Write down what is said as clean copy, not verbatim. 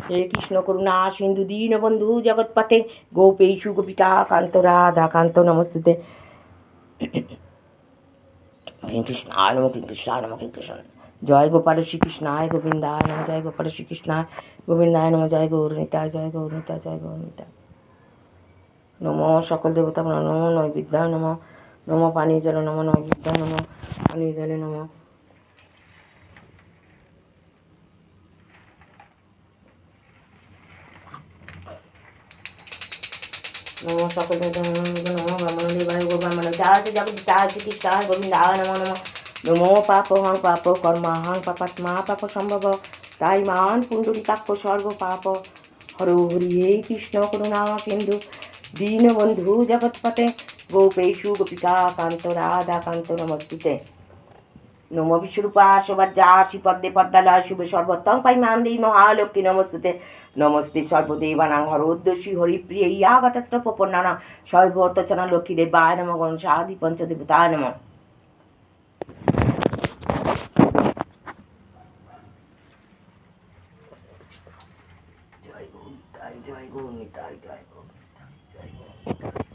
হে কৃষ্ণ করুণা সিন্ধু দীনবন্ধু জগৎপতে গোপেষু গোপিকা কান্ত রাধা কান্ত নমস্তুতে। কৃষ্ণায় নমঃ কৃষ্ণায় নমঃ কৃষ্ণ। জয় গোপাল শ্রীকৃষ্ণায় গোবিন্দায় নমঃ, জয় গোপাল শ্রীকৃষ্ণায় গোবিন্দায় নমঃ, জয় গৌরনিতায়, জয় গৌরনিতায়, জয় গৌরনিতায়। নমো সকল দেবতা নমো নৈবেদ্যায় নমঃ, নমো পানীয় জল নমো নৈবেদ্যায় নমঃ, পানীয় জলে নমঃ। নমো সকল দেবতা নমো ব্রহ্মণ দেবায় গো ব্রহ্মণ চায় জগৎ কৃষ্ণায় গোবিন্দায় নমো নমঃ। নমো পাপহং পাপ কর্মাহং পাপাত্মা পাপ সম্ভব তাই মান পুণ্ডরীকাক্ষ সর্ব পাপ হরো হরি। হে কৃষ্ণ করুণা সিন্ধু দীনবন্ধু জগৎপতে গোপেষু গোপিকা কান্ত রাধা কান্ত নমস্তুতে। নমো বিশ্বরূপা শোভাজ্যা শ্রীপদ্মে পদ্মালয় শুভে সর্বোত্তম পাইমাম দেবী মহালক্ষ্মী নমস্তুতে। নমস্তে সর্বদেবানাং হরোদ্দশী হরিপ্রিয় ইয়াগতস্রপন্নানাং সর্বর্তচনা লক্ষ্মী দেবায় নমঃ, গণসাদি পঞ্চদেবতায় নমঃ। জয় গৌর নিতাই, জয় গৌর নিতাই, জয় গৌর নিতাই, জয় গৌর নিতাই।